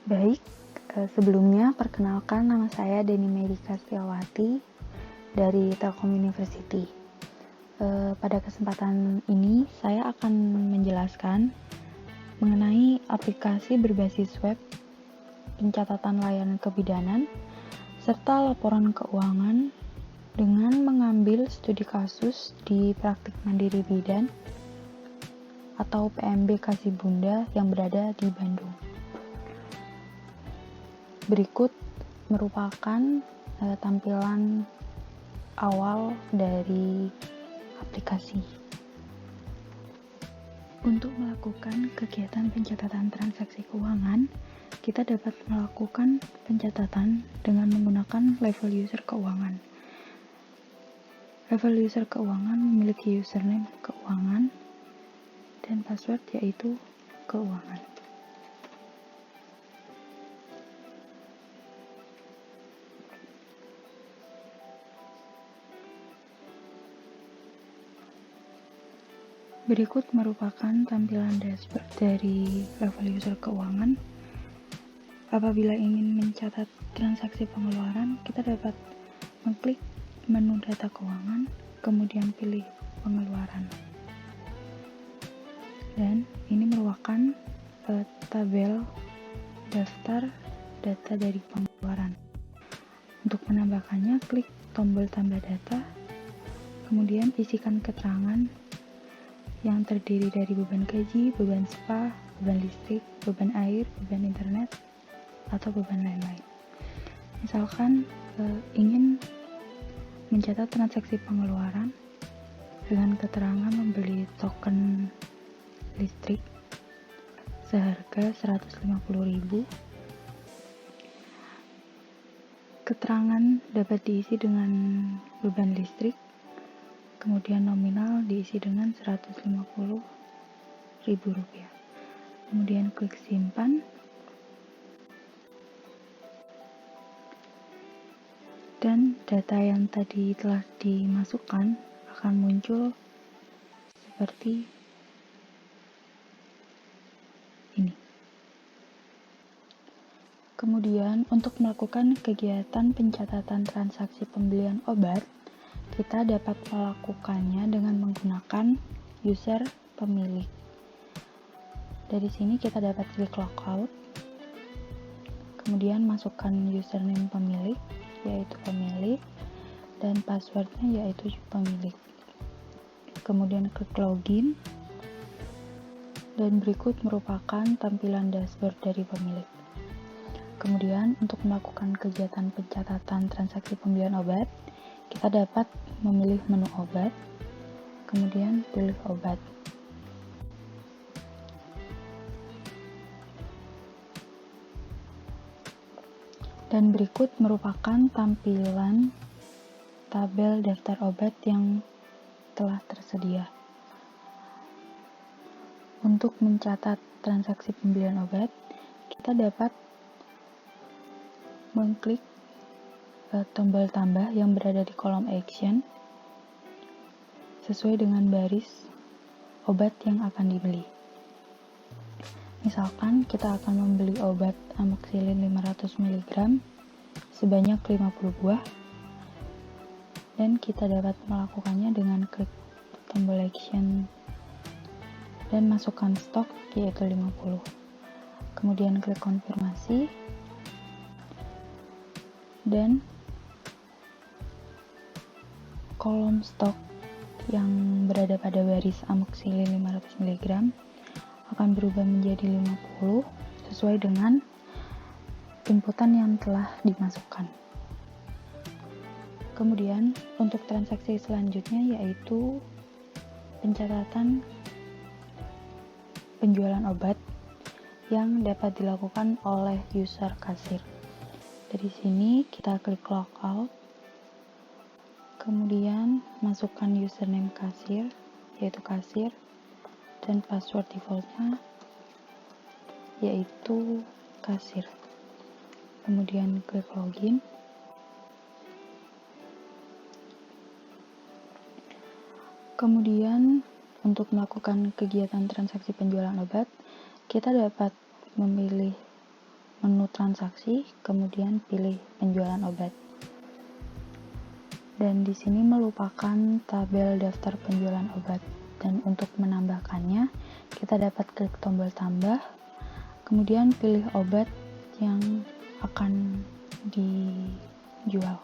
Baik, sebelumnya perkenalkan nama saya Deni Medika Setiawati dari Telkom University. Pada kesempatan ini saya akan menjelaskan mengenai aplikasi berbasis web, pencatatan layanan kebidanan, serta laporan keuangan dengan mengambil studi kasus di Praktik Mandiri Bidan atau PMB Kasih Bunda yang berada di Bandung. Berikut merupakan tampilan awal dari aplikasi. Untuk melakukan kegiatan pencatatan transaksi keuangan, kita dapat melakukan pencatatan dengan menggunakan level user keuangan. Level user keuangan memiliki username keuangan dan password yaitu keuangan. Berikut merupakan tampilan dashboard dari level user keuangan. Apabila ingin mencatat transaksi pengeluaran, kita dapat mengklik menu data keuangan, kemudian pilih pengeluaran. Dan ini merupakan tabel daftar data dari pengeluaran. Untuk menambahkannya, klik tombol tambah data, kemudian isikan keterangan yang terdiri dari beban gaji, beban spa, beban listrik, beban air, beban internet, atau beban lain-lain. Misalkan ingin mencatat transaksi pengeluaran dengan keterangan membeli token listrik seharga 150.000. Keterangan dapat diisi dengan beban listrik, kemudian nominal diisi dengan Rp150.000. Kemudian klik simpan. Dan data yang tadi telah dimasukkan akan muncul seperti ini. Kemudian untuk melakukan kegiatan pencatatan transaksi pembelian obat, kita dapat melakukannya dengan menggunakan user pemilik. Dari sini kita dapat klik logout, kemudian masukkan username pemilik, yaitu pemilik, dan passwordnya yaitu pemilik. Kemudian klik login, dan berikut merupakan tampilan dashboard dari pemilik. Kemudian untuk melakukan kegiatan pencatatan transaksi pembelian obat, kita dapat memilih menu obat, kemudian pilih obat. Dan berikut merupakan tampilan tabel daftar obat yang telah tersedia. Untuk mencatat transaksi pembelian obat, kita dapat mengklik tombol tambah yang berada di kolom action sesuai dengan baris obat yang akan dibeli. Misalkan kita akan membeli obat amoxicillin 500 mg sebanyak 50 buah, dan kita dapat melakukannya dengan klik tombol action dan masukkan stok yaitu 50. Kemudian klik konfirmasi, dan kolom stok yang berada pada baris amoxicillin 500 mg akan berubah menjadi 50 sesuai dengan inputan yang telah dimasukkan. Kemudian untuk transaksi selanjutnya yaitu pencatatan penjualan obat yang dapat dilakukan oleh user kasir. Dari sini kita klik logout, kemudian masukkan username kasir, yaitu kasir, dan password defaultnya yaitu kasir. Kemudian klik login. Kemudian untuk melakukan kegiatan transaksi penjualan obat, kita dapat memilih menu transaksi, kemudian pilih penjualan obat. Dan di sini merupakan tabel daftar penjualan obat. Dan untuk menambahkannya, kita dapat klik tombol tambah, kemudian pilih obat yang akan dijual.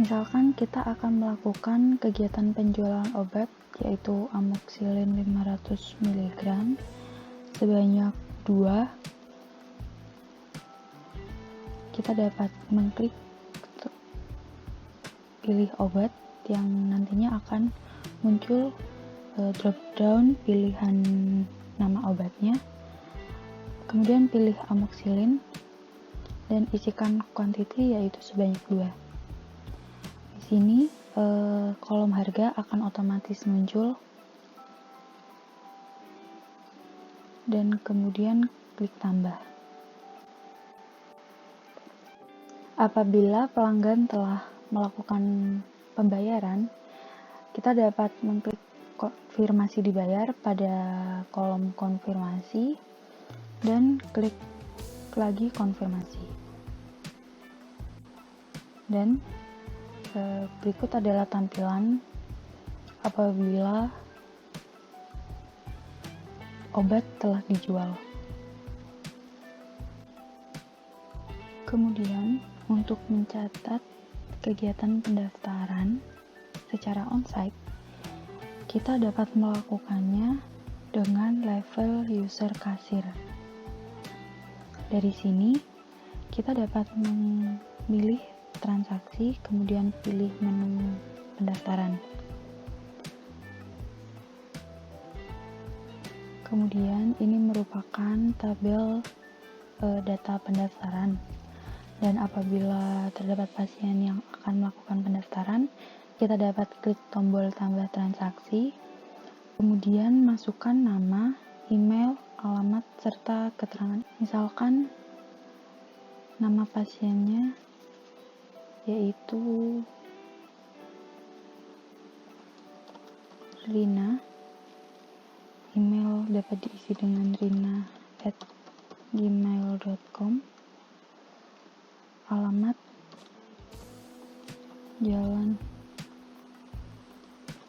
Misalkan kita akan melakukan kegiatan penjualan obat yaitu amoxicillin 500 mg sebanyak 2. Kita dapat mengklik pilih obat yang nantinya akan muncul drop down pilihan nama obatnya, kemudian pilih amoxicillin dan isikan quantity yaitu sebanyak 2. Di sini kolom harga akan otomatis muncul dan kemudian klik tambah. Apabila pelanggan telah melakukan pembayaran, kita dapat mengklik konfirmasi dibayar pada kolom konfirmasi dan klik lagi konfirmasi. Dan berikut adalah tampilan apabila obat telah dijual. Kemudian untuk mencatat kegiatan pendaftaran secara onsite, kita dapat melakukannya dengan level user kasir. Dari sini, kita dapat memilih transaksi, kemudian pilih menu pendaftaran. Kemudian ini merupakan tabel data pendaftaran. Dan apabila terdapat pasien yang akan melakukan pendaftaran, kita dapat klik tombol tambah transaksi, kemudian masukkan nama, email, alamat, serta keterangan. Misalkan nama pasiennya yaitu Rina, email dapat diisi dengan rina@gmail.com, alamat Jalan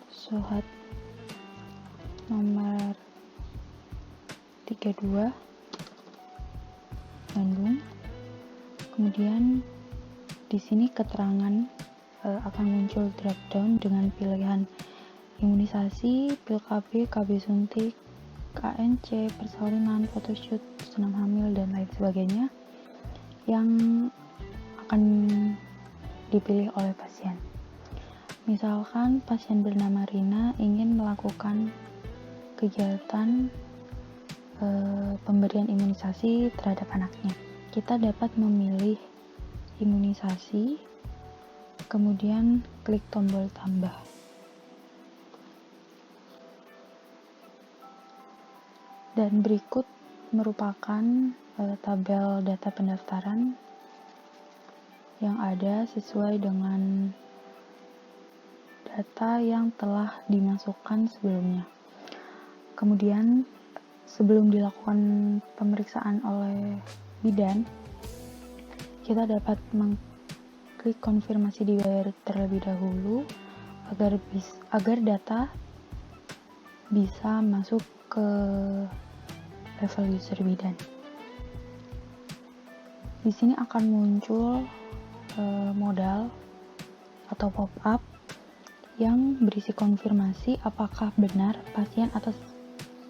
Sohat nomor 32 Bandung. Kemudian di sini keterangan akan muncul drop down dengan pilihan imunisasi, pil KB, KB suntik, KNC, persalinan, photoshoot, senam hamil, dan lain sebagainya yang akan dipilih oleh pasien. Misalkan pasien bernama Rina ingin melakukan kegiatan pemberian imunisasi terhadap anaknya. Kita dapat memilih imunisasi, kemudian klik tombol tambah. Dan berikut merupakan tabel data pendaftaran yang ada sesuai dengan data yang telah dimasukkan sebelumnya. Kemudian sebelum dilakukan pemeriksaan oleh bidan, kita dapat mengklik konfirmasi dibayar terlebih dahulu agar data bisa masuk ke level user bidan. Di sini akan muncul modal atau pop-up yang berisi konfirmasi apakah benar pasien atas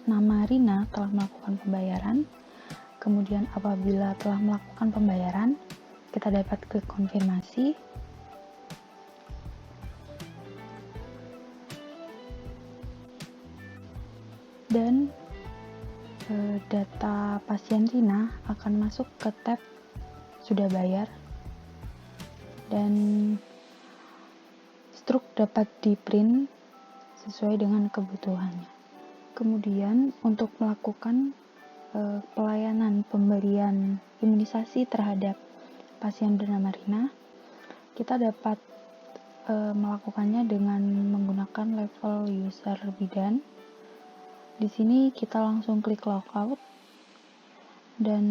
nama Rina telah melakukan pembayaran. Kemudian apabila telah melakukan pembayaran, kita dapat klik konfirmasi. Dan data pasien Rina akan masuk ke tab sudah bayar dan struk dapat di-print sesuai dengan kebutuhannya. Kemudian untuk melakukan pelayanan pemberian imunisasi terhadap pasien bernama Rina, kita dapat melakukannya dengan menggunakan level user bidan. Di sini kita langsung klik logout dan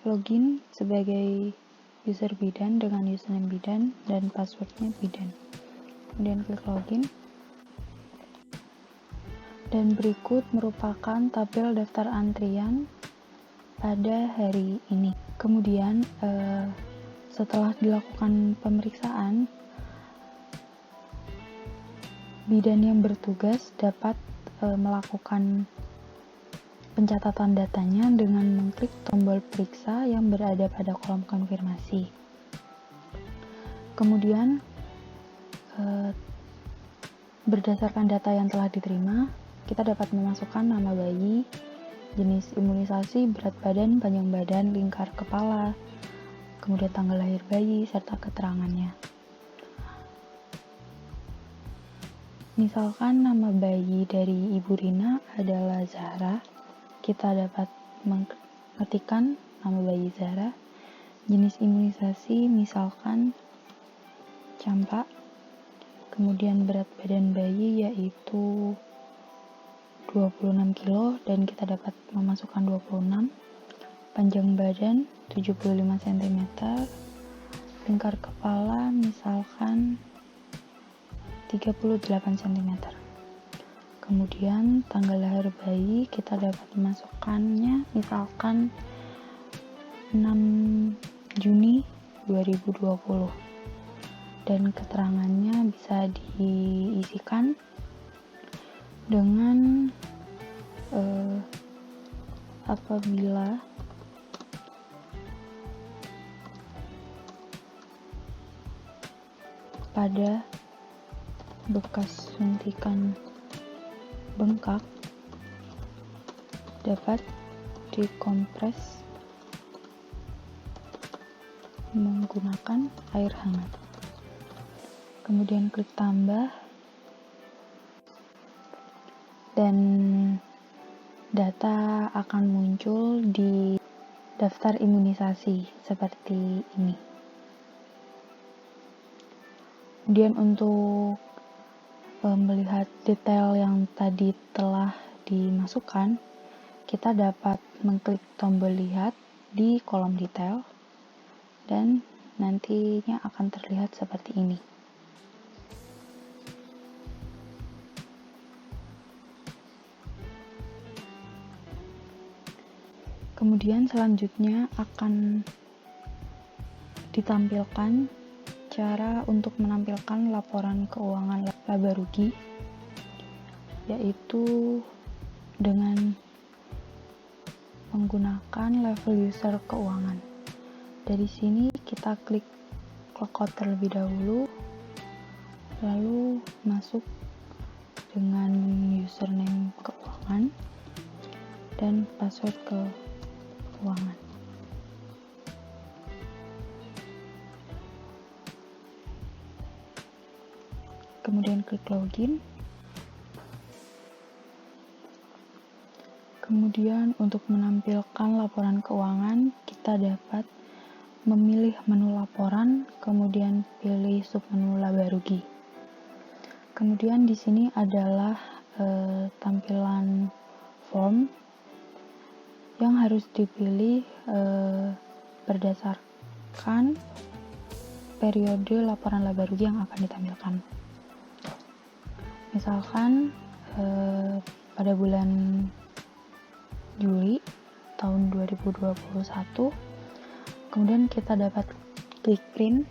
login sebagai user bidan dengan username bidan dan passwordnya bidan. Kemudian klik login. Dan berikut merupakan tabel daftar antrian pada hari ini. Kemudian setelah dilakukan pemeriksaan, bidan yang bertugas dapat melakukan pencatatan datanya dengan mengklik tombol periksa yang berada pada kolom konfirmasi. Kemudian berdasarkan data yang telah diterima, kita dapat memasukkan nama bayi, jenis imunisasi, berat badan, panjang badan, lingkar kepala, kemudian tanggal lahir bayi, serta keterangannya. Misalkan nama bayi dari Ibu Rina adalah Zahra, kita dapat mengetikkan nama bayi Zahra, jenis imunisasi misalkan campak, kemudian berat badan bayi yaitu 26 kilo dan kita dapat memasukkan 26, panjang badan 75 cm, lingkar kepala misalkan 38 cm. Kemudian tanggal lahir bayi kita dapat memasukkannya misalkan 6 Juni 2020 dan keterangannya bisa diisikan dengan apabila pada bekas suntikan bengkak dapat dikompres menggunakan air hangat. Kemudian klik tambah dan data akan muncul di daftar imunisasi seperti ini. Kemudian untuk melihat detail yang tadi telah dimasukkan, kita dapat mengklik tombol lihat di kolom detail dan nantinya akan terlihat seperti ini. Kemudian selanjutnya akan ditampilkan cara untuk menampilkan laporan keuangan laba rugi, yaitu dengan menggunakan level user keuangan. Dari sini kita klik logout terlebih dahulu, lalu masuk dengan username keuangan dan password keuangan. Kemudian klik login. Kemudian untuk menampilkan laporan keuangan, kita dapat memilih menu laporan, kemudian pilih submenu laba rugi. Kemudian di sini adalah tampilan form yang harus dipilih berdasarkan periode laporan laba rugi yang akan ditampilkan. Misalkan pada bulan Juli tahun 2021, kemudian kita dapat klik print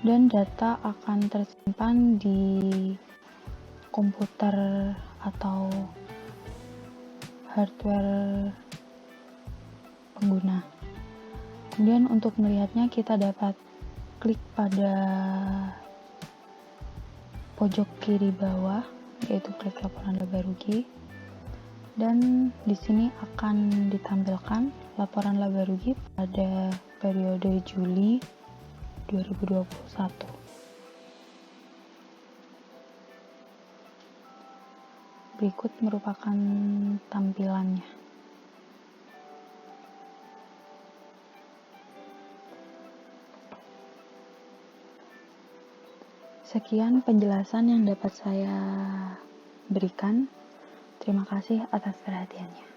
dan data akan tersimpan di komputer atau hardware pengguna. Kemudian untuk melihatnya kita dapat klik pada pojok kiri bawah, yaitu klik laporan laba rugi, dan di sini akan ditampilkan laporan laba rugi pada periode Juli 2021. Berikut merupakan tampilannya. Sekian penjelasan yang dapat saya berikan. Terima kasih atas perhatiannya.